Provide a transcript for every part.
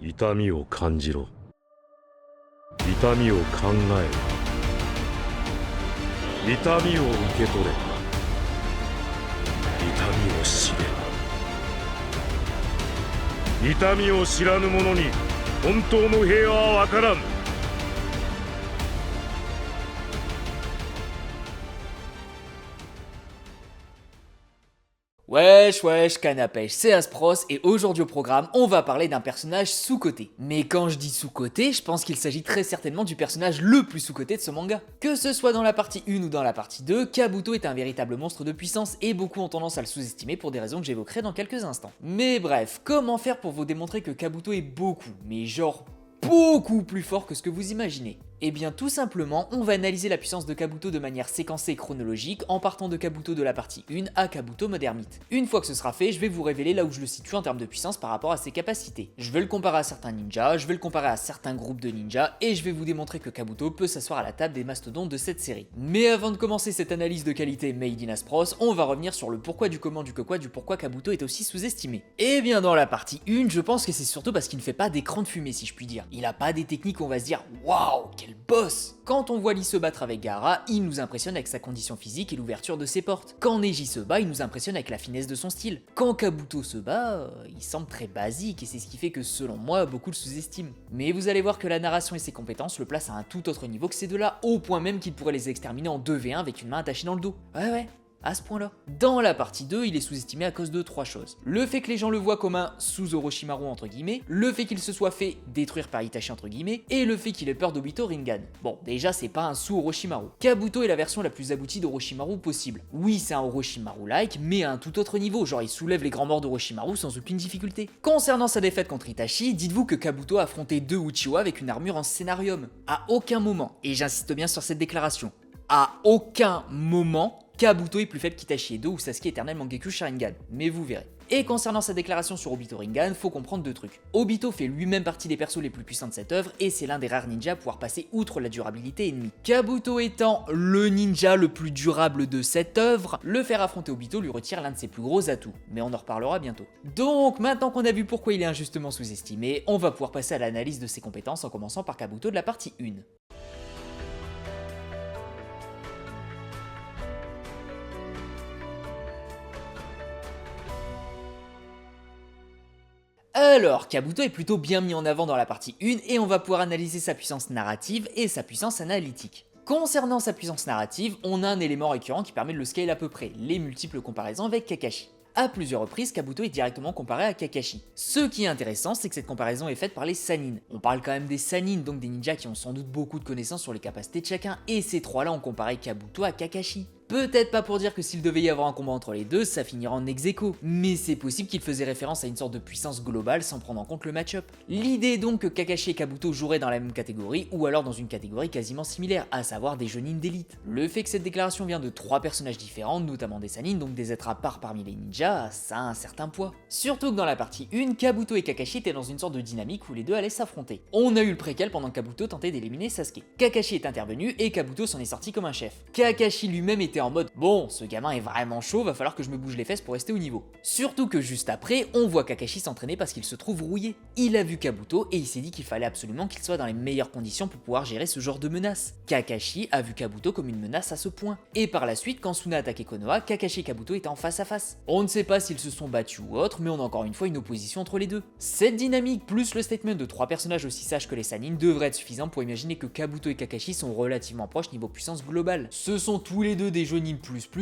痛みを感じろ。痛みを考えろ。痛みを受け取れ。痛みを知れ。痛みを知らぬ者に本当の平和は分からん。Wesh wesh, canne à pêche, c'est Aspros et aujourd'hui au programme, on va parler d'un personnage sous-coté. Mais quand je dis sous-coté, je pense qu'il s'agit très certainement du personnage le plus sous-coté de ce manga. Que ce soit dans la partie 1 ou dans la partie 2, Kabuto est un véritable monstre de puissance et beaucoup ont tendance à le sous-estimer pour des raisons que j'évoquerai dans quelques instants. Mais bref, comment faire pour vous démontrer que Kabuto est beaucoup, mais genre beaucoup plus fort que ce que vous imaginez? Eh bien tout simplement, on va analyser la puissance de Kabuto de manière séquencée et chronologique en partant de Kabuto de la partie 1 à Kabuto Modernite. Une fois que ce sera fait, je vais vous révéler là où je le situe en termes de puissance par rapport à ses capacités. Je vais le comparer à certains ninjas, je vais le comparer à certains groupes de ninjas et je vais vous démontrer que Kabuto peut s'asseoir à la table des mastodontes de cette série. Mais avant de commencer cette analyse de qualité made in Aspros, on va revenir sur le pourquoi du comment du quoi du pourquoi Kabuto est aussi sous-estimé. Eh bien dans la partie 1, je pense que c'est surtout parce qu'il ne fait pas d'écran de fumée si je puis dire. Il a pas des techniques où on va se dire waouh, quel boss! Quand on voit Lee se battre avec Gaara, il nous impressionne avec sa condition physique et l'ouverture de ses portes. Quand Neji se bat, il nous impressionne avec la finesse de son style. Quand Kabuto se bat, il semble très basique et c'est ce qui fait que selon moi, beaucoup le sous-estiment. Mais vous allez voir que la narration et ses compétences le placent à un tout autre niveau que ces deux-là, au point même qu'il pourrait les exterminer en 2v1 avec une main attachée dans le dos. Ouais. À ce point-là. Dans la partie 2, il est sous-estimé à cause de 3 choses. Le fait que les gens le voient comme un sous-Orochimaru entre guillemets, le fait qu'il se soit fait détruire par Itachi entre guillemets, et le fait qu'il ait peur d'Obito Rinnegan. Bon, déjà c'est pas un sous-Orochimaru. Kabuto est la version la plus aboutie d'Orochimaru possible. Oui, c'est un Orochimaru-like, mais à un tout autre niveau, genre il soulève les grands morts d'Orochimaru sans aucune difficulté. Concernant sa défaite contre Itachi, dites-vous que Kabuto a affronté 2 Uchiwa avec une armure en scénarium. À aucun moment, et j'insiste bien sur cette déclaration, à aucun moment, Kabuto est plus faible qu'Itachi Edo ou Sasuke Eternal Mangekyou Sharingan, mais vous verrez. Et concernant sa déclaration sur Obito Rinnegan, faut comprendre 2 trucs. Obito fait lui-même partie des persos les plus puissants de cette œuvre et c'est l'un des rares ninjas à pouvoir passer outre la durabilité ennemie. Kabuto étant le ninja le plus durable de cette œuvre, le faire affronter Obito lui retire l'un de ses plus gros atouts, mais on en reparlera bientôt. Donc maintenant qu'on a vu pourquoi il est injustement sous-estimé, on va pouvoir passer à l'analyse de ses compétences en commençant par Kabuto de la partie 1. Alors, Kabuto est plutôt bien mis en avant dans la partie 1 et on va pouvoir analyser sa puissance narrative et sa puissance analytique. Concernant sa puissance narrative, on a un élément récurrent qui permet de le scale à peu près, les multiples comparaisons avec Kakashi. À plusieurs reprises, Kabuto est directement comparé à Kakashi. Ce qui est intéressant, c'est que cette comparaison est faite par les Sannin. On parle quand même des Sannin, donc des ninjas qui ont sans doute beaucoup de connaissances sur les capacités de chacun, et ces trois-là ont comparé Kabuto à Kakashi. Peut-être pas pour dire que s'il devait y avoir un combat entre les deux, ça finirait en ex-aequo, mais c'est possible qu'il faisait référence à une sorte de puissance globale sans prendre en compte le match-up. L'idée est donc que Kakashi et Kabuto joueraient dans la même catégorie, ou alors dans une catégorie quasiment similaire, à savoir des Jonin d'élite. Le fait que cette déclaration vient de 3 personnages différents, notamment des Sannin, donc des êtres à part parmi les ninjas, ça a un certain poids. Surtout que dans la partie 1, Kabuto et Kakashi étaient dans une sorte de dynamique où les deux allaient s'affronter. On a eu le préquel pendant que Kabuto tentait d'éliminer Sasuke. Kakashi est intervenu et Kabuto s'en est sorti comme un chef. Kakashi lui-même était en mode bon, ce gamin est vraiment chaud, va falloir que je me bouge les fesses pour rester au niveau. Surtout que juste après, on voit Kakashi s'entraîner parce qu'il se trouve rouillé. Il a vu Kabuto et il s'est dit qu'il fallait absolument qu'il soit dans les meilleures conditions pour pouvoir gérer ce genre de menace. Kakashi a vu Kabuto comme une menace à ce point. Et par la suite, quand Suna a attaqué Konoha, Kakashi et Kabuto étaient en face à face. On ne sait pas s'ils se sont battus ou autre, mais on a encore une fois une opposition entre les deux. Cette dynamique, plus le statement de 3 personnages aussi sages que les Sannin, devrait être suffisant pour imaginer que Kabuto et Kakashi sont relativement proches niveau puissance globale. Ce sont tous les deux des Jonin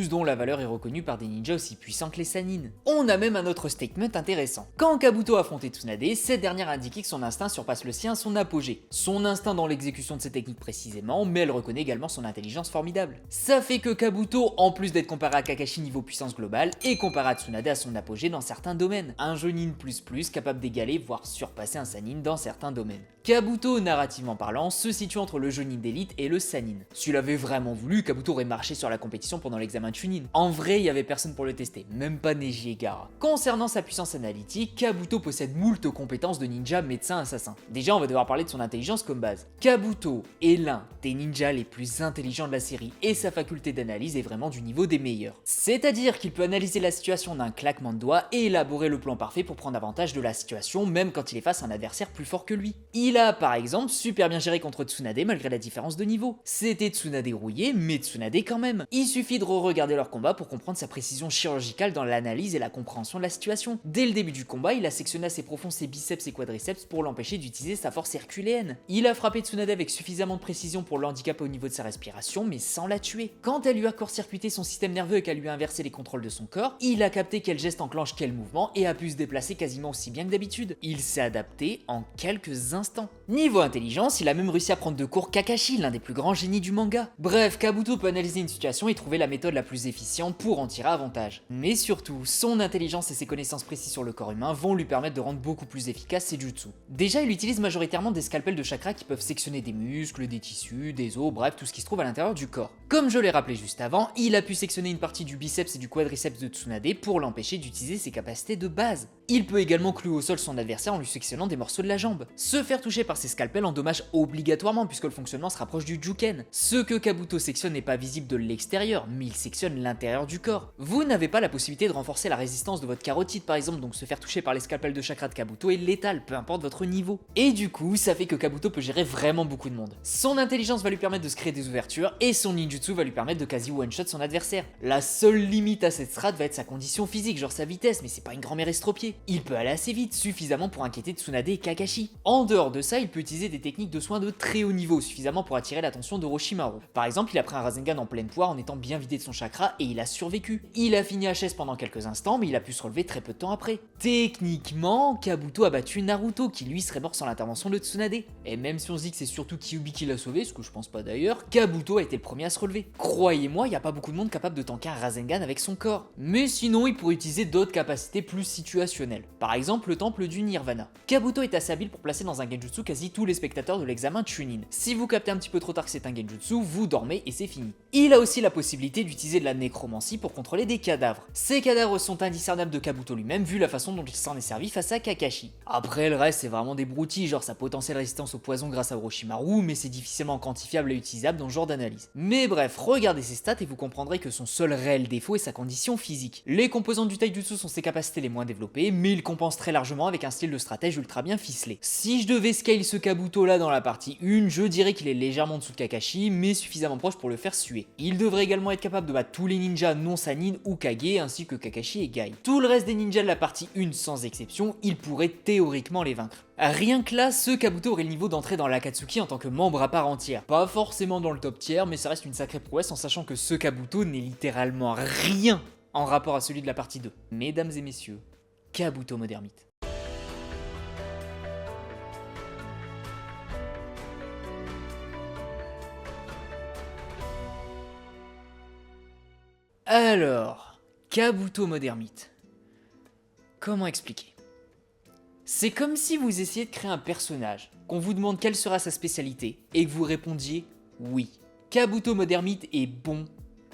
dont la valeur est reconnue par des ninjas aussi puissants que les Sannin. On a même un autre statement intéressant. Quand Kabuto affrontait Tsunade, cette dernière indiquait que son instinct surpasse le sien à son apogée. Son instinct dans l'exécution de ses techniques précisément, mais elle reconnaît également son intelligence formidable. Ça fait que Kabuto, en plus d'être comparé à Kakashi niveau puissance globale, est comparé à Tsunade à son apogée dans certains domaines. Un Jonin capable d'égaler, voire surpasser un Sannin dans certains domaines. Kabuto, narrativement parlant, se situe entre le Jonin d'élite et le Sannin. S'il avait vraiment voulu, Kabuto aurait marché sur la compétition compétition pendant l'examen Chunin. En vrai, il y avait personne pour le tester, même pas Neji et Gaara. Concernant sa puissance analytique, Kabuto possède moult compétences de ninja, médecin, assassin. Déjà, on va devoir parler de son intelligence comme base. Kabuto est l'un des ninjas les plus intelligents de la série et sa faculté d'analyse est vraiment du niveau des meilleurs. C'est-à-dire qu'il peut analyser la situation d'un claquement de doigts et élaborer le plan parfait pour prendre avantage de la situation, même quand il est face à un adversaire plus fort que lui. Il a par exemple super bien géré contre Tsunade malgré la différence de niveau. C'était Tsunade rouillé, mais Tsunade quand même. Il suffit de re-regarder leur combat pour comprendre sa précision chirurgicale dans l'analyse et la compréhension de la situation. Dès le début du combat, il a sectionné assez profond ses biceps et quadriceps pour l'empêcher d'utiliser sa force herculéenne. Il a frappé Tsunade avec suffisamment de précision pour le handicaper au niveau de sa respiration, mais sans la tuer. Quand elle lui a court-circuité son système nerveux et qu'elle lui a inversé les contrôles de son corps, il a capté quel geste enclenche quel mouvement et a pu se déplacer quasiment aussi bien que d'habitude. Il s'est adapté en quelques instants. Niveau intelligence, il a même réussi à prendre de court Kakashi, l'un des plus grands génies du manga. Bref, Kabuto peut analyser une situation et trouver la méthode la plus efficiente pour en tirer avantage. Mais surtout, son intelligence et ses connaissances précises sur le corps humain vont lui permettre de rendre beaucoup plus efficace ses jutsu. Déjà, il utilise majoritairement des scalpels de chakra qui peuvent sectionner des muscles, des tissus, des os, bref, tout ce qui se trouve à l'intérieur du corps. Comme je l'ai rappelé juste avant, il a pu sectionner une partie du biceps et du quadriceps de Tsunade pour l'empêcher d'utiliser ses capacités de base. Il peut également clouer au sol son adversaire en lui sectionnant des morceaux de la jambe. Se faire toucher par ses scalpels endommage obligatoirement puisque le fonctionnement se rapproche du Juken. Ce que Kabuto sectionne n'est pas visible de l'extérieur, mais il sectionne l'intérieur du corps. Vous n'avez pas la possibilité de renforcer la résistance de votre carotide par exemple, donc se faire toucher par les scalpels de chakra de Kabuto est létal, peu importe votre niveau. Et du coup, ça fait que Kabuto peut gérer vraiment beaucoup de monde. Son intelligence va lui permettre de se créer des ouvertures et son ninjutsu va lui permettre de quasi one-shot son adversaire. La seule limite à cette strat va être sa condition physique, genre sa vitesse, mais c'est pas une grand-mère estropiée. Il peut aller assez vite, suffisamment pour inquiéter Tsunade et Kakashi. En dehors de ça, il peut utiliser des techniques de soins de très haut niveau, suffisamment pour attirer l'attention d'Orochimaru. Par exemple, il a pris un Rasengan en pleine poire en étant bien vidé de son chakra et il a survécu. Il a fini HS pendant quelques instants, mais il a pu se relever très peu de temps après. Techniquement, Kabuto a battu Naruto, qui lui serait mort sans l'intervention de Tsunade. Et même si on se dit que c'est surtout Kyuubi qui l'a sauvé, ce que je pense pas d'ailleurs, Kabuto a été le premier à se relever. Croyez-moi, il n'y a pas beaucoup de monde capable de tanker un Rasengan avec son corps. Mais sinon, il pourrait utiliser d'autres capacités plus situationnelles. Par exemple, le temple du Nirvana. Kabuto est assez habile pour placer dans un genjutsu quasi tous les spectateurs de l'examen Chunin. Si vous captez un petit peu trop tard que c'est un genjutsu, vous dormez et c'est fini. Il a aussi la possibilité d'utiliser de la nécromancie pour contrôler des cadavres. Ces cadavres sont indiscernables de Kabuto lui-même vu la façon dont il s'en est servi face à Kakashi. Après, le reste c'est vraiment des broutilles, genre sa potentielle résistance au poison grâce à Orochimaru, mais c'est difficilement quantifiable et utilisable dans ce genre d'analyse. Mais bref, regardez ses stats et vous comprendrez que son seul réel défaut est sa condition physique. Les composantes du taijutsu sont ses capacités les moins développées, mais il compense très largement avec un style de stratège ultra bien ficelé. Si je devais scale ce Kabuto là dans la partie 1, je dirais qu'il est légèrement en dessous de Kakashi, mais suffisamment proche pour le faire suer. Il devrait également être capable de battre tous les ninjas non Sannin ou Kage, ainsi que Kakashi et Gai. Tout le reste des ninjas de la partie 1 sans exception, il pourrait théoriquement les vaincre. Rien que là, ce Kabuto aurait le niveau d'entrée dans l'Akatsuki en tant que membre à part entière. Pas forcément dans le top tier, mais ça reste une sacrée prouesse en sachant que ce Kabuto n'est littéralement rien en rapport à celui de la partie 2. Mesdames et messieurs, Kabuto Modermite. Alors, Kabuto Modermite. Comment expliquer ? C'est comme si vous essayez de créer un personnage, qu'on vous demande quelle sera sa spécialité, et que vous répondiez oui. Kabuto Modermite est bon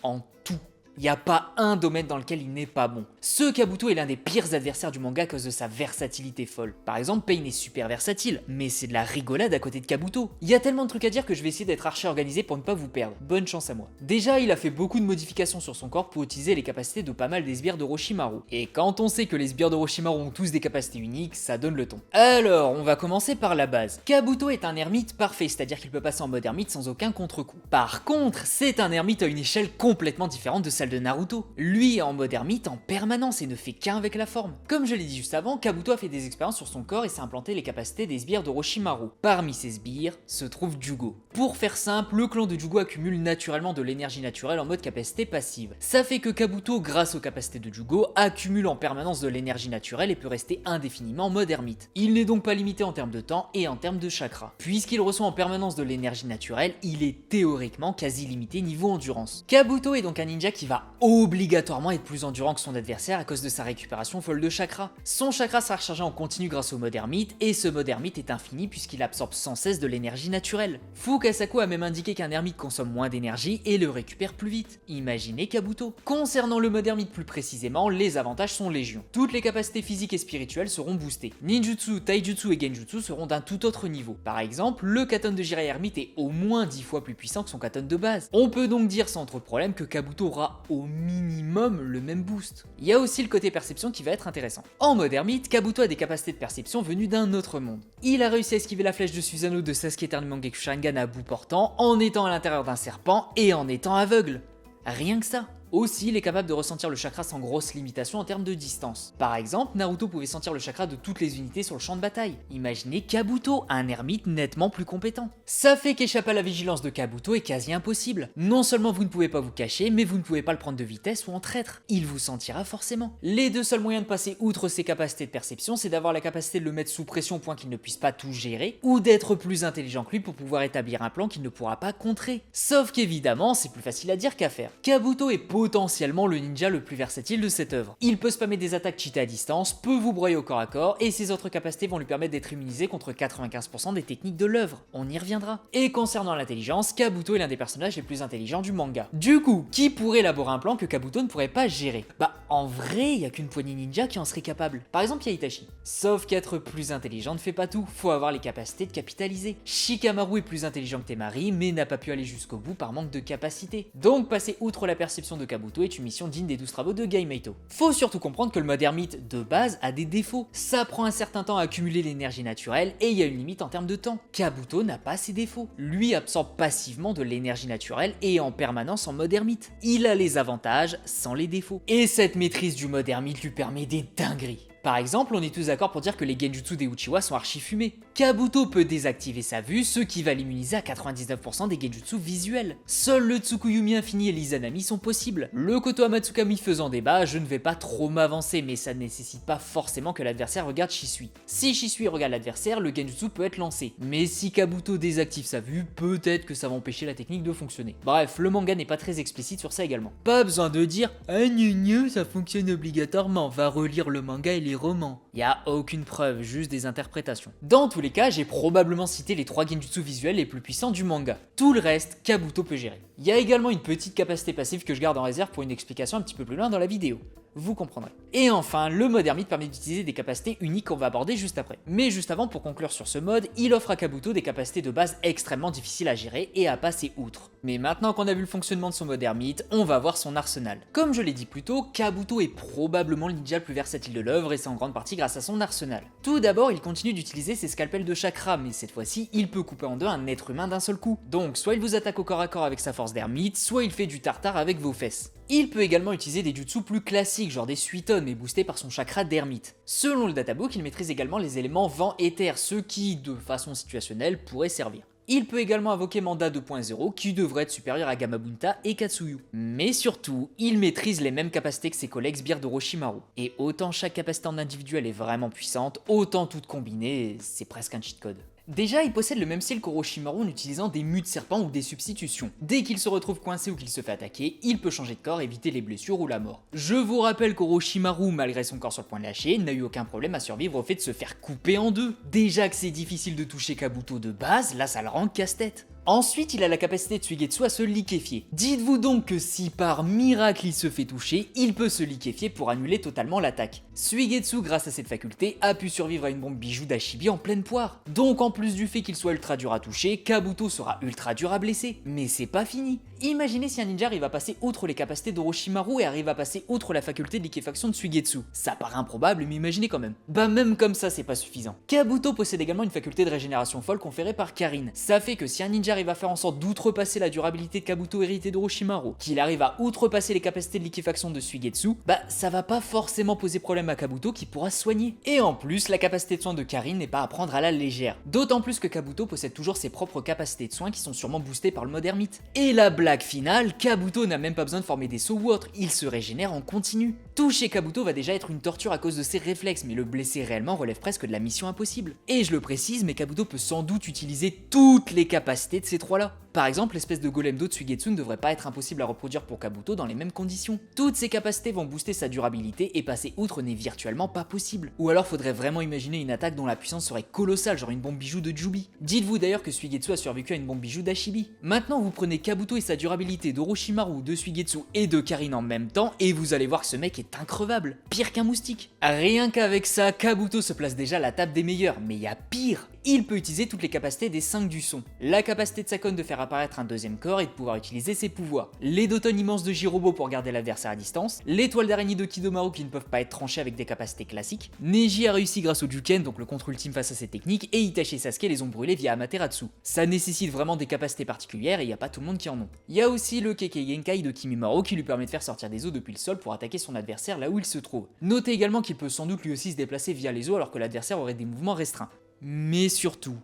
en tout. Il n'y a pas un domaine dans lequel il n'est pas bon. Ce Kabuto est l'un des pires adversaires du manga à cause de sa versatilité folle. Par exemple, Pain est super versatile, mais c'est de la rigolade à côté de Kabuto. Il y a tellement de trucs à dire que je vais essayer d'être archi organisé pour ne pas vous perdre. Bonne chance à moi. Déjà, il a fait beaucoup de modifications sur son corps pour utiliser les capacités de pas mal des sbires d'Orochimaru. Et quand on sait que les sbires d'Orochimaru ont tous des capacités uniques, ça donne le ton. Alors, on va commencer par la base. Kabuto est un ermite parfait, c'est-à-dire qu'il peut passer en mode ermite sans aucun contre-coup. Par contre, c'est un ermite à une échelle complètement différente de celle de Naruto. Lui est en mode ermite en permanence et ne fait qu'un avec la forme. Comme je l'ai dit juste avant, Kabuto a fait des expériences sur son corps et s'est implanté les capacités des sbires d'Orochimaru. Parmi ces sbires se trouve Jugo. Pour faire simple, le clan de Jugo accumule naturellement de l'énergie naturelle en mode capacité passive. Ça fait que Kabuto, grâce aux capacités de Jugo, accumule en permanence de l'énergie naturelle et peut rester indéfiniment en mode ermite. Il n'est donc pas limité en termes de temps et en termes de chakra. Puisqu'il reçoit en permanence de l'énergie naturelle, il est théoriquement quasi limité niveau endurance. Kabuto est donc un ninja qui va va obligatoirement être plus endurant que son adversaire à cause de sa récupération folle de chakra. Son chakra sera rechargé en continu grâce au mode ermite, et ce mode ermite est infini puisqu'il absorbe sans cesse de l'énergie naturelle. Fukasaku a même indiqué qu'un ermite consomme moins d'énergie et le récupère plus vite. Imaginez Kabuto. Concernant le mode ermite plus précisément, les avantages sont légion. Toutes les capacités physiques et spirituelles seront boostées. Ninjutsu, taijutsu et genjutsu seront d'un tout autre niveau. Par exemple, le katane de Jiraiya ermite est au moins 10 fois plus puissant que son katane de base. On peut donc dire sans trop de problème que Kabuto aura au minimum le même boost. Il y a aussi le côté perception qui va être intéressant. En mode ermite, Kabuto a des capacités de perception venues d'un autre monde. Il a réussi à esquiver la flèche de Susanoo de Sasuke Eternumangeku Sharingan à bout portant en étant à l'intérieur d'un serpent et en étant aveugle. Rien que ça. Aussi, il est capable de ressentir le chakra sans grosse limitation en termes de distance. Par exemple, Naruto pouvait sentir le chakra de toutes les unités sur le champ de bataille. Imaginez Kabuto, un ermite nettement plus compétent. Ça fait qu'échapper à la vigilance de Kabuto est quasi impossible. Non seulement vous ne pouvez pas vous cacher, mais vous ne pouvez pas le prendre de vitesse ou en traître. Il vous sentira forcément. Les deux seuls moyens de passer outre ses capacités de perception, c'est d'avoir la capacité de le mettre sous pression au point qu'il ne puisse pas tout gérer, ou d'être plus intelligent que lui pour pouvoir établir un plan qu'il ne pourra pas contrer. Sauf qu'évidemment, c'est plus facile à dire qu'à faire. Kabuto est potentiellement le ninja le plus versatile de cette œuvre. Il peut spammer des attaques cheatées à distance, peut vous broyer au corps à corps, et ses autres capacités vont lui permettre d'être immunisé contre 95% des techniques de l'œuvre. On y reviendra. Et concernant l'intelligence, Kabuto est l'un des personnages les plus intelligents du manga. Du coup, qui pourrait élaborer un plan que Kabuto ne pourrait pas gérer? Bah, en vrai, il y a qu'une poignée ninja qui en serait capable. Par exemple, il y a Itachi. Sauf qu'être plus intelligent ne fait pas tout, faut avoir les capacités de capitaliser. Shikamaru est plus intelligent que Temari, mais n'a pas pu aller jusqu'au bout par manque de capacité. Donc, passer outre la perception de Kabuto est une mission digne des 12 travaux de Gaimeito. Faut surtout comprendre que le mode ermite de base a des défauts. Ça prend un certain temps à accumuler l'énergie naturelle et il y a une limite en termes de temps. Kabuto n'a pas ces défauts. Lui absorbe passivement de l'énergie naturelle et est en permanence en mode ermite. Il a les avantages sans les défauts. Et cette maîtrise du mode ermite lui permet des dingueries. Par exemple, on est tous d'accord pour dire que les genjutsu des Uchiwa sont archi fumés. Kabuto peut désactiver sa vue, ce qui va l'immuniser à 99% des genjutsu visuels. Seuls le Tsukuyumi infini et l'Izanami sont possibles. Le Koto Amatsukami faisant débat, je ne vais pas trop m'avancer, mais ça ne nécessite pas forcément que l'adversaire regarde Shisui. Si Shisui regarde l'adversaire, le genjutsu peut être lancé. Mais si Kabuto désactive sa vue, peut-être que ça va empêcher la technique de fonctionner. Bref, le manga n'est pas très explicite sur ça également. Pas besoin de dire « Ah gna ça fonctionne obligatoirement, va relire le manga et les romans ». Y a aucune preuve, juste des interprétations. Dans tous les cas, j'ai probablement cité les 3 genjutsu visuels les plus puissants du manga. Tout le reste, Kabuto peut gérer. Il y a également une petite capacité passive que je garde en réserve pour une explication un petit peu plus loin dans la vidéo. Vous comprendrez. Et enfin, le mode ermite permet d'utiliser des capacités uniques qu'on va aborder juste après. Mais juste avant, pour conclure sur ce mode, il offre à Kabuto des capacités de base extrêmement difficiles à gérer et à passer outre. Mais maintenant qu'on a vu le fonctionnement de son mode ermite, on va voir son arsenal. Comme je l'ai dit plus tôt, Kabuto est probablement le ninja le plus versatile de l'œuvre et c'est en grande partie grâce à son arsenal. Tout d'abord, il continue d'utiliser ses scalpels de chakra, mais cette fois-ci, il peut couper en deux un être humain d'un seul coup. Donc, soit il vous attaque au corps à corps avec sa force d'ermite, soit il fait du tartare avec vos fesses. Il peut également utiliser des jutsu plus classiques, genre des suiton, mais boostés par son chakra d'ermite. Selon le databook, il maîtrise également les éléments vent et terre, ceux qui, de façon situationnelle, pourraient servir. Il peut également invoquer Manda 2.0 qui devrait être supérieur à Gamabunta et Katsuyu. Mais surtout, il maîtrise les mêmes capacités que ses collègues sbires d'Orochimaru. Et autant chaque capacité en individuel est vraiment puissante, autant toutes combinées, c'est presque un cheat code. Déjà, il possède le même style qu'Orochimaru en utilisant des mues de serpent ou des substitutions. Dès qu'il se retrouve coincé ou qu'il se fait attaquer, il peut changer de corps et éviter les blessures ou la mort. Je vous rappelle qu'Orochimaru, malgré son corps sur le point de lâcher, n'a eu aucun problème à survivre au fait de se faire couper en deux. Déjà que c'est difficile de toucher Kabuto de base, là ça le rend casse-tête. Ensuite, il a la capacité de Suigetsu à se liquéfier. Dites-vous donc que si par miracle il se fait toucher, il peut se liquéfier pour annuler totalement l'attaque. Suigetsu, grâce à cette faculté, a pu survivre à une bombe bijou d'Ashibi en pleine poire. Donc en plus du fait qu'il soit ultra dur à toucher, Kabuto sera ultra dur à blesser. Mais c'est pas fini. Imaginez si un ninja arrive à passer outre les capacités d'Orochimaru et arrive à passer outre la faculté de liquéfaction de Suigetsu. Ça paraît improbable, mais imaginez quand même. Bah même comme ça, c'est pas suffisant. Kabuto possède également une faculté de régénération folle conférée par Karin. Ça fait que si un ninja arrive à faire en sorte d'outrepasser la durabilité de Kabuto héritée d'Orochimaru, qu'il arrive à outrepasser les capacités de liquéfaction de Suigetsu, bah ça va pas forcément poser problème à Kabuto qui pourra se soigner. Et en plus, la capacité de soin de Karin n'est pas à prendre à la légère. D'autant plus que Kabuto possède toujours ses propres capacités de soins qui sont sûrement boostées par le mode ermite. Et la blague finale, Kabuto n'a même pas besoin de former des sauts ou autre, il se régénère en continu. Toucher Kabuto va déjà être une torture à cause de ses réflexes, mais le blesser réellement relève presque de la mission impossible. Et je le précise, mais Kabuto peut sans doute utiliser toutes les capacités de ces trois-là. Par exemple, l'espèce de golem d'eau de Suigetsu ne devrait pas être impossible à reproduire pour Kabuto dans les mêmes conditions. Toutes ces capacités vont booster sa durabilité et passer outre n'est virtuellement pas possible. Ou alors faudrait vraiment imaginer une attaque dont la puissance serait colossale, genre une bombe bijou de Jubi. Dites-vous d'ailleurs que Suigetsu a survécu à une bombe bijou d'Ashibi. Maintenant vous prenez Kabuto et sa durabilité d'Orochimaru, de Suigetsu et de Karin en même temps et vous allez voir que ce mec est increvable, pire qu'un moustique. Rien qu'avec ça, Kabuto se place déjà à la table des meilleurs, mais il y a pire. Il peut utiliser toutes les capacités des 5 du son. La capacité de Sakon de faire apparaître un deuxième corps et de pouvoir utiliser ses pouvoirs. Les d'automne immenses de Jirobo pour garder l'adversaire à distance. L'étoile d'araignée de Kidomaru qui ne peuvent pas être tranchées avec des capacités classiques. Neji a réussi grâce au Juken, donc le contre ultime face à ses techniques, et Itachi et Sasuke les ont brûlés via Amaterasu. Ça nécessite vraiment des capacités particulières et il n'y a pas tout le monde qui en ont. Il y a aussi le Kekkei Genkai de Kimimaro qui lui permet de faire sortir des eaux depuis le sol pour attaquer son adversaire là où il se trouve. Notez également qu'il peut sans doute lui aussi se déplacer via les eaux alors que l'adversaire aurait des mouvements restreints. Mais surtout,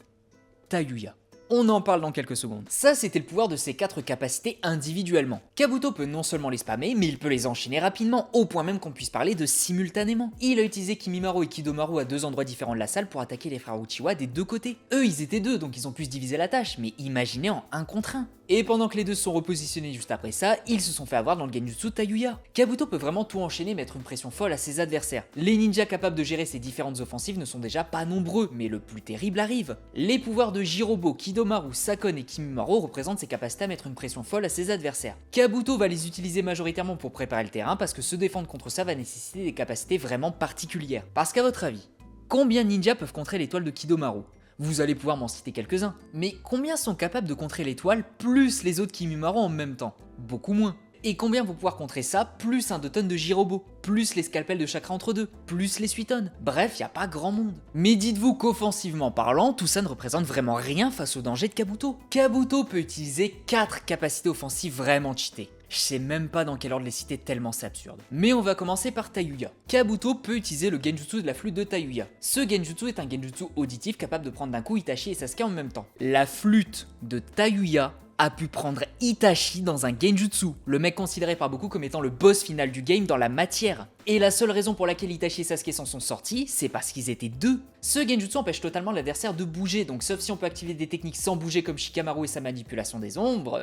Tayuya. On en parle dans quelques secondes. Ça, c'était le pouvoir de ces 4 capacités individuellement. Kabuto peut non seulement les spammer, mais il peut les enchaîner rapidement, au point même qu'on puisse parler de simultanément. Il a utilisé Kimimaro et Kidomaru à 2 endroits différents de la salle pour attaquer les frères Uchiwa des 2 côtés. Eux, ils étaient 2, donc ils ont pu se diviser la tâche, mais imaginez en 1 contre 1. Et pendant que les deux se sont repositionnés juste après ça, ils se sont fait avoir dans le Genjutsu Tayuya. Kabuto peut vraiment tout enchaîner et mettre une pression folle à ses adversaires. Les ninjas capables de gérer ces différentes offensives ne sont déjà pas nombreux, mais le plus terrible arrive. Les pouvoirs de Jirobo, Kidomaru, Sakon et Kimimaro représentent ses capacités à mettre une pression folle à ses adversaires. Kabuto va les utiliser majoritairement pour préparer le terrain parce que se défendre contre ça va nécessiter des capacités vraiment particulières. Parce qu'à votre avis, combien de ninjas peuvent contrer l'étoile de Kidomaru ? Vous allez pouvoir m'en citer quelques-uns. Mais combien sont capables de contrer l'étoile plus les autres Kimimaro en même temps? Beaucoup moins. Et combien vont pouvoir contrer ça plus un 2 tonnes de Jirobo, plus les scalpels de chakra entre deux, plus les Suiton. Bref, y a pas grand monde. Mais dites-vous qu'offensivement parlant, tout ça ne représente vraiment rien face au danger de Kabuto. Kabuto peut utiliser 4 capacités offensives vraiment cheatées. Je sais même pas dans quel ordre les citer tellement c'est absurde. Mais on va commencer par Tayuya. Kabuto peut utiliser le genjutsu de la flûte de Tayuya. Ce genjutsu est un genjutsu auditif capable de prendre d'un coup Itachi et Sasuke en même temps. La flûte de Tayuya a pu prendre Itachi dans un genjutsu, le mec considéré par beaucoup comme étant le boss final du game dans la matière. Et la seule raison pour laquelle Itachi et Sasuke s'en sont sortis, c'est parce qu'ils étaient 2. Ce genjutsu empêche totalement l'adversaire de bouger, donc sauf si on peut activer des techniques sans bouger comme Shikamaru et sa manipulation des ombres,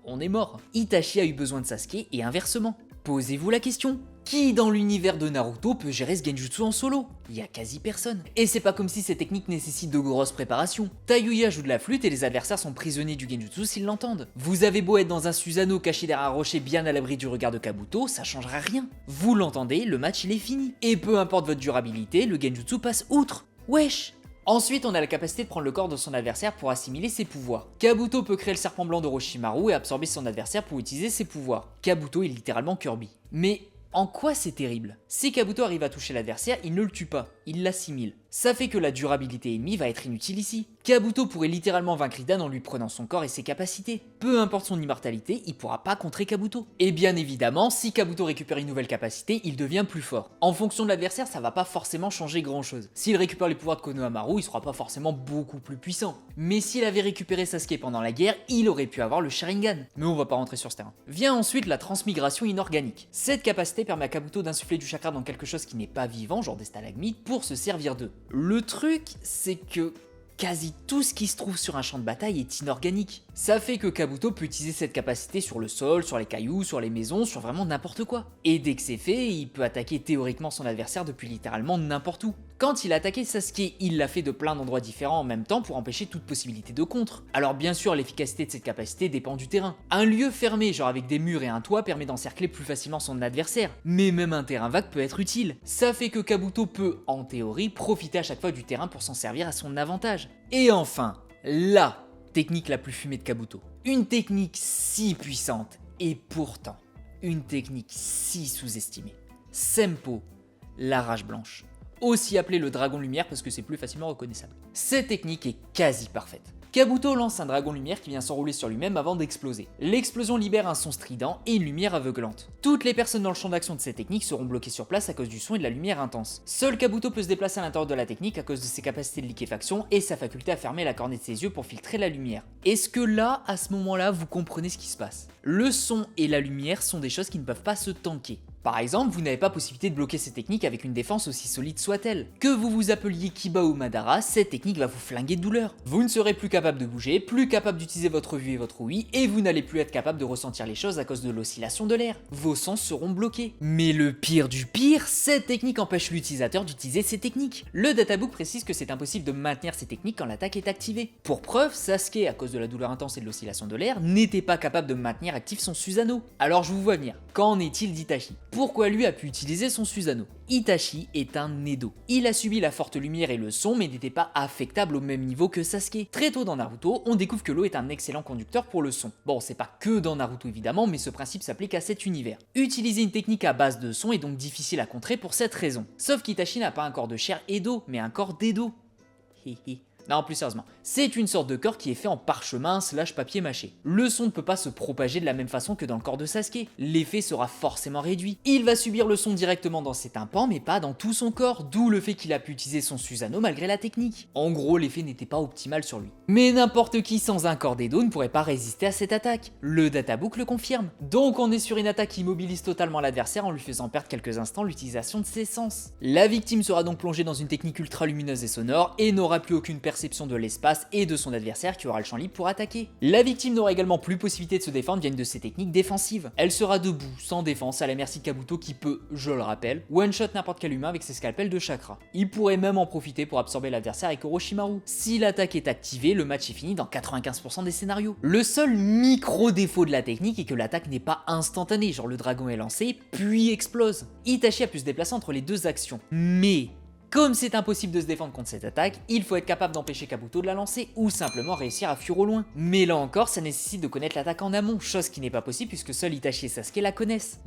on est mort. Itachi a eu besoin de Sasuke et inversement. Posez-vous la question, qui dans l'univers de Naruto peut gérer ce genjutsu en solo? Il y a quasi personne. Et c'est pas comme si ces techniques nécessitent de grosses préparations. Tayuya joue de la flûte et les adversaires sont prisonniers du genjutsu s'ils l'entendent. Vous avez beau être dans un Susanoo caché derrière un rocher bien à l'abri du regard de Kabuto, ça changera rien. Vous l'entendez, le match il est fini. Et peu importe votre durabilité, le genjutsu passe outre. Wesh! Ensuite, on a la capacité de prendre le corps de son adversaire pour assimiler ses pouvoirs. Kabuto peut créer le serpent blanc d'Orochimaru et absorber son adversaire pour utiliser ses pouvoirs. Kabuto est littéralement Kirby. Mais en quoi c'est terrible? Si Kabuto arrive à toucher l'adversaire, il ne le tue pas, il l'assimile. Ça fait que la durabilité ennemie va être inutile ici. Kabuto pourrait littéralement vaincre Hidan en lui prenant son corps et ses capacités. Peu importe son immortalité, il pourra pas contrer Kabuto. Et bien évidemment, si Kabuto récupère une nouvelle capacité, il devient plus fort. En fonction de l'adversaire, ça va pas forcément changer grand chose. S'il récupère les pouvoirs de Konohamaru, il sera pas forcément beaucoup plus puissant. Mais s'il avait récupéré Sasuke pendant la guerre, il aurait pu avoir le Sharingan. Mais on va pas rentrer sur ce terrain. Vient ensuite la transmigration inorganique. Cette capacité permet à Kabuto d'insuffler du chakra dans quelque chose qui n'est pas vivant, genre des stalagmites, pour se servir d'eux. Le truc, c'est que quasi tout ce qui se trouve sur un champ de bataille est inorganique. Ça fait que Kabuto peut utiliser cette capacité sur le sol, sur les cailloux, sur les maisons, sur vraiment n'importe quoi. Et dès que c'est fait, il peut attaquer théoriquement son adversaire depuis littéralement n'importe où. Quand il a attaqué Sasuke, il l'a fait de plein d'endroits différents en même temps pour empêcher toute possibilité de contre. Alors bien sûr, l'efficacité de cette capacité dépend du terrain. Un lieu fermé, genre avec des murs et un toit, permet d'encercler plus facilement son adversaire. Mais même un terrain vague peut être utile. Ça fait que Kabuto peut, en théorie, profiter à chaque fois du terrain pour s'en servir à son avantage. Et enfin, la technique la plus fumée de Kabuto. Une technique si puissante et pourtant une technique si sous-estimée. Senpo, la rage blanche. Aussi appelé le dragon lumière parce que c'est plus facilement reconnaissable. Cette technique est quasi parfaite. Kabuto lance un dragon lumière qui vient s'enrouler sur lui-même avant d'exploser. L'explosion libère un son strident et une lumière aveuglante. Toutes les personnes dans le champ d'action de cette technique seront bloquées sur place à cause du son et de la lumière intense. Seul Kabuto peut se déplacer à l'intérieur de la technique à cause de ses capacités de liquéfaction et sa faculté à fermer la cornée de ses yeux pour filtrer la lumière. Est-ce que là, à ce moment-là, vous comprenez ce qui se passe? Le son et la lumière sont des choses qui ne peuvent pas se tanker. Par exemple, vous n'avez pas possibilité de bloquer cette technique avec une défense aussi solide soit-elle. Que vous vous appeliez Kiba ou Madara, cette technique va vous flinguer de douleur. Vous ne serez plus capable de bouger, plus capable d'utiliser votre vue et votre ouïe, et vous n'allez plus être capable de ressentir les choses à cause de l'oscillation de l'air. Vos sens seront bloqués. Mais le pire du pire, cette technique empêche l'utilisateur d'utiliser ces techniques. Le databook précise que c'est impossible de maintenir ces techniques quand l'attaque est activée. Pour preuve, Sasuke, à cause de la douleur intense et de l'oscillation de l'air, n'était pas capable de maintenir actif son Susanoo. Alors je vous vois venir, qu'en est-il d'Itachi? Pourquoi lui a pu utiliser son Susanoo? Itachi est un Edo. Il a subi la forte lumière et le son mais n'était pas affectable au même niveau que Sasuke. Très tôt dans Naruto, on découvre que l'eau est un excellent conducteur pour le son. Bon, c'est pas que dans Naruto évidemment, mais ce principe s'applique à cet univers. Utiliser une technique à base de son est donc difficile à contrer pour cette raison. Sauf qu'Itachi n'a pas un corps de chair Edo, mais un corps d'Edo. Hihi. Non, plus sérieusement, c'est une sorte de corps qui est fait en parchemin / papier mâché. Le son ne peut pas se propager de la même façon que dans le corps de Sasuke. L'effet sera forcément réduit. Il va subir le son directement dans ses tympans, mais pas dans tout son corps, d'où le fait qu'il a pu utiliser son Susanoo malgré la technique. En gros, l'effet n'était pas optimal sur lui. Mais n'importe qui sans un corps d'Edo ne pourrait pas résister à cette attaque. Le databook le confirme. Donc on est sur une attaque qui immobilise totalement l'adversaire en lui faisant perdre quelques instants l'utilisation de ses sens. La victime sera donc plongée dans une technique ultra lumineuse et sonore et n'aura plus aucune perception de l'espace et de son adversaire qui aura le champ libre pour attaquer. La victime n'aura également plus possibilité de se défendre via une de ses techniques défensives. Elle sera debout, sans défense, à la merci de Kabuto qui peut, je le rappelle, one-shot n'importe quel humain avec ses scalpels de chakra. Il pourrait même en profiter pour absorber l'adversaire avec Orochimaru. Si l'attaque est activée, le match est fini dans 95% des scénarios. Le seul micro-défaut de la technique est que l'attaque n'est pas instantanée, genre le dragon est lancé, puis explose. Itachi a pu se déplacer entre les deux actions. Mais comme c'est impossible de se défendre contre cette attaque, il faut être capable d'empêcher Kabuto de la lancer ou simplement réussir à fuir au loin. Mais là encore, ça nécessite de connaître l'attaque en amont, chose qui n'est pas possible puisque seuls Itachi et Sasuke la connaissent.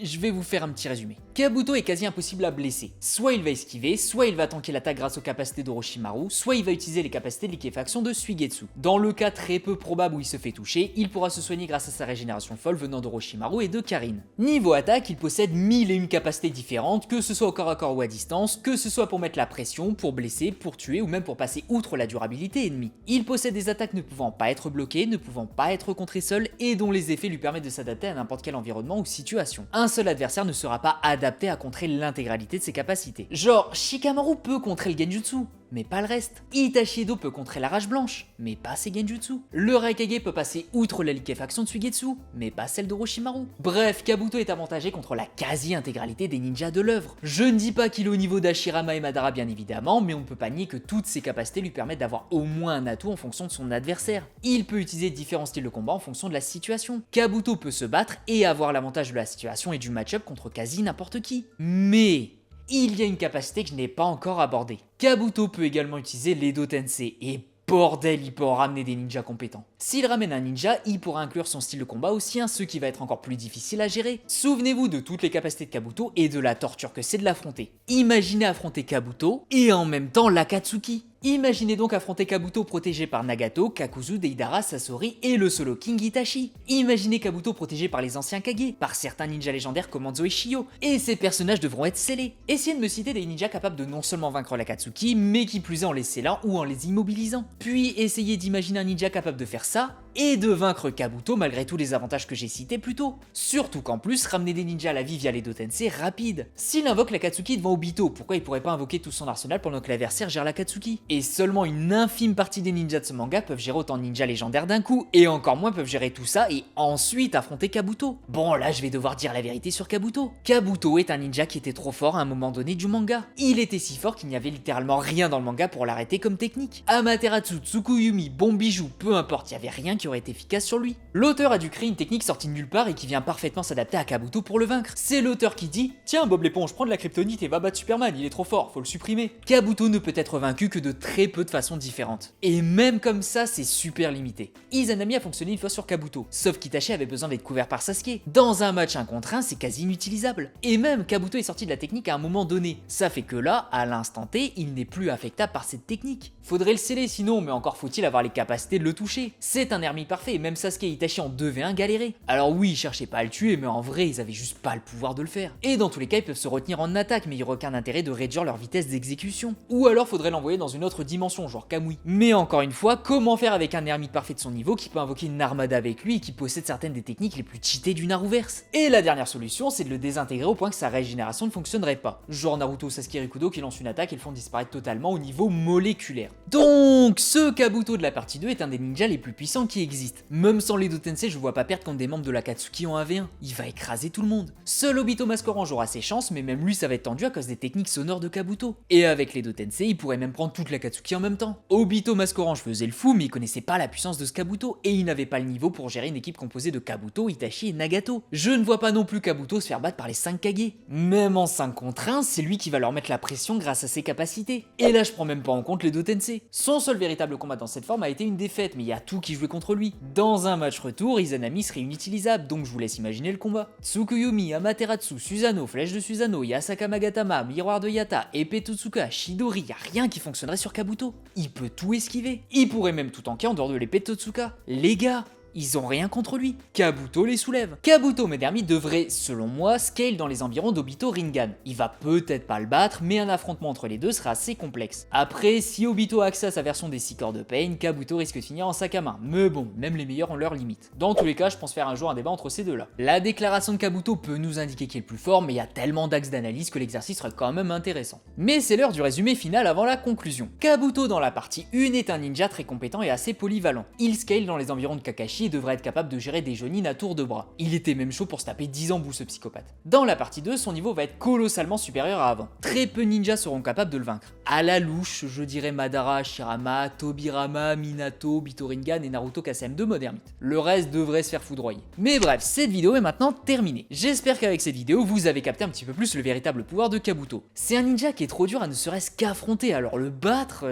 Je vais vous faire un petit résumé. Kabuto est quasi impossible à blesser. Soit il va esquiver, soit il va tanker l'attaque grâce aux capacités d'Orochimaru, soit il va utiliser les capacités de liquéfaction de Suigetsu. Dans le cas très peu probable où il se fait toucher, il pourra se soigner grâce à sa régénération folle venant d'Orochimaru et de Karin. Niveau attaque, il possède 1001 capacités différentes, que ce soit au corps à corps ou à distance, que ce soit pour mettre la pression, pour blesser, pour tuer ou même pour passer outre la durabilité ennemie. Il possède des attaques ne pouvant pas être bloquées, ne pouvant pas être contrées seul et dont les effets lui permettent de s'adapter à n'importe quel environnement ou situation. Un seul adversaire ne sera pas adapté à contrer l'intégralité de ses capacités. Genre, Shikamaru peut contrer le Genjutsu, mais pas le reste. Itachi Edo peut contrer la rage blanche, mais pas ses Genjutsu. Le Raikage peut passer outre la liquéfaction de Suigetsu, mais pas celle d'Orochimaru. Bref, Kabuto est avantagé contre la quasi-intégralité des ninjas de l'œuvre. Je ne dis pas qu'il est au niveau d'Hashirama et Madara bien évidemment, mais on ne peut pas nier que toutes ses capacités lui permettent d'avoir au moins un atout en fonction de son adversaire. Il peut utiliser différents styles de combat en fonction de la situation. Kabuto peut se battre et avoir l'avantage de la situation et du match-up contre quasi n'importe qui. Mais il y a une capacité que je n'ai pas encore abordée. Kabuto peut également utiliser l'Edo Tensei, et bordel, il peut en ramener des ninjas compétents. S'il ramène un ninja, il pourra inclure son style de combat aussi, ce qui va être encore plus difficile à gérer. Souvenez-vous de toutes les capacités de Kabuto et de la torture que c'est de l'affronter. Imaginez affronter Kabuto et en même temps l'Akatsuki. Imaginez donc affronter Kabuto protégé par Nagato, Kakuzu, Deidara, Sasori et le solo King Itachi. Imaginez Kabuto protégé par les anciens Kage, par certains ninjas légendaires comme Hanzo et Shio, et ces personnages devront être scellés. Essayez de me citer des ninjas capables de non seulement vaincre l'Akatsuki, mais qui plus est en les scellant ou en les immobilisant. Puis essayez d'imaginer un ninja capable de faire ça, et de vaincre Kabuto malgré tous les avantages que j'ai cités plus tôt. Surtout qu'en plus, ramener des ninjas à la vie via les Tensei rapide. S'il invoque l'Akatsuki devant Obito, pourquoi il pourrait pas invoquer tout son arsenal pendant que l'adversaire gère l'Akatsuki? Et seulement une infime partie des ninjas de ce manga peuvent gérer autant de ninjas légendaires d'un coup, et encore moins peuvent gérer tout ça et ensuite affronter Kabuto. Bon, là je vais devoir dire la vérité sur Kabuto. Kabuto est un ninja qui était trop fort à un moment donné du manga. Il était si fort qu'il n'y avait littéralement rien dans le manga pour l'arrêter comme technique. Amaterasu, Tsukuyumi, Bombijou, peu importe, il y avait rien qui aurait été efficace sur lui. L'auteur a dû créer une technique sortie de nulle part et qui vient parfaitement s'adapter à Kabuto pour le vaincre. C'est l'auteur qui dit « Tiens Bob l'éponge, prends de la kryptonite et va battre Superman, il est trop fort, faut le supprimer ». Kabuto ne peut être vaincu que de très peu de façons différentes. Et même comme ça, c'est super limité. Izanami a fonctionné une fois sur Kabuto, sauf qu'Itachi avait besoin d'être couvert par Sasuke. Dans un match 1 contre 1, c'est quasi inutilisable. Et même Kabuto est sorti de la technique à un moment donné. Ça fait que là, à l'instant T, il n'est plus affectable par cette technique. Faudrait le sceller sinon, mais encore faut-il avoir les capacités de le toucher. C'est un ennemi parfait, et même Sasuke et Itachi en 2v1 galéraient. Alors oui, ils cherchaient pas à le tuer, mais en vrai, ils avaient juste pas le pouvoir de le faire. Et dans tous les cas, ils peuvent se retenir en attaque, mais il n'y aurait aucun intérêt de réduire leur vitesse d'exécution. Ou alors faudrait l'envoyer dans une autre dimension, genre Kamui. Mais encore une fois, comment faire avec un ermite parfait de son niveau qui peut invoquer une armada avec lui et qui possède certaines des techniques les plus cheatées du Naruverse? Et la dernière solution, c'est de le désintégrer au point que sa régénération ne fonctionnerait pas. Genre Naruto ou Sasuke Rikudo qui lancent une attaque et le font disparaître totalement au niveau moléculaire. Donc, ce Kabuto de la partie 2 est un des ninjas les plus puissants qui existent. Même sans l'Edo Tensei, je vois pas perdre contre des membres de l'Akatsuki en 1v1. Il va écraser tout le monde. Seul Obito Masque Orange aura ses chances, mais même lui ça va être tendu à cause des techniques sonores de Kabuto. Et avec l'Edo Tensei, il pourrait même prendre toute l'Akatsuki en même temps. Obito Masque Orange faisait le fou, mais il connaissait pas la puissance de ce Kabuto, et il n'avait pas le niveau pour gérer une équipe composée de Kabuto, Itachi et Nagato. Je ne vois pas non plus Kabuto se faire battre par les 5 Kage. Même en 5 contre 1, c'est lui qui va leur mettre la pression grâce à ses capacités. Et là je prends même pas en compte l'Edo Tensei. Son seul véritable combat dans cette forme a été une défaite, mais il y a tout qui jouait contre lui. Dans un match retour, Izanami serait inutilisable, donc je vous laisse imaginer le combat. Tsukuyomi, Amaterasu, Susanoo, Flèche de Susanoo, Yasaka Magatama, Miroir de Yata, Épée Totsuka, Shidori, y a rien qui fonctionnerait sur Kabuto. Il peut tout esquiver. Il pourrait même tout tanker en dehors de l'épée de Totsuka. Les gars, ils ont rien contre lui. Kabuto les soulève. Kabuto Medermi devrait, selon moi, scale dans les environs d'Obito Rinnegan. Il va peut-être pas le battre, mais un affrontement entre les deux sera assez complexe. Après, si Obito a accès à sa version des 6 corps de Pain, Kabuto risque de finir en sac à main. Mais bon, même les meilleurs ont leurs limites. Dans tous les cas, je pense faire un jour un débat entre ces deux-là. La déclaration de Kabuto peut nous indiquer qui est le plus fort, mais il y a tellement d'axes d'analyse que l'exercice serait quand même intéressant. Mais c'est l'heure du résumé final avant la conclusion. Kabuto dans la partie 1 est un ninja très compétent et assez polyvalent. Il scale dans les environs de Kakashi et devrait être capable de gérer des Jonin à tour de bras. Il était même chaud pour se taper 10 embouts ce psychopathe. Dans la partie 2, son niveau va être colossalement supérieur à avant. Très peu de ninjas seront capables de le vaincre. À la louche, je dirais Madara, Shirama, Tobirama, Minato, Bitoringan et Naruto KCM2 mode ermite. Le reste devrait se faire foudroyer. Mais bref, cette vidéo est maintenant terminée. J'espère qu'avec cette vidéo, vous avez capté un petit peu plus le véritable pouvoir de Kabuto. C'est un ninja qui est trop dur à ne serait-ce qu'affronter, alors le battre,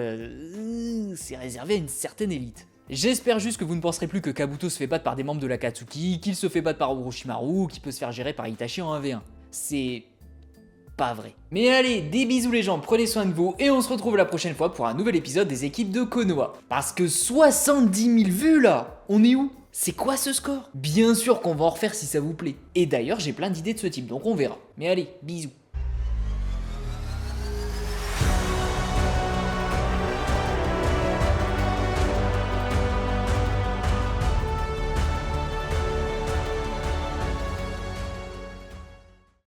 c'est réservé à une certaine élite. J'espère juste que vous ne penserez plus que Kabuto se fait battre par des membres de l'Akatsuki, qu'il se fait battre par Orochimaru ou qu'il peut se faire gérer par Itachi en 1v1. C'est pas vrai. Mais allez, des bisous les gens, prenez soin de vous et on se retrouve la prochaine fois pour un nouvel épisode des équipes de Konoha. Parce que 70 000 vues là, on est où? C'est quoi ce score? Bien sûr qu'on va en refaire si ça vous plaît. Et d'ailleurs j'ai plein d'idées de ce type, donc on verra. Mais allez, bisous.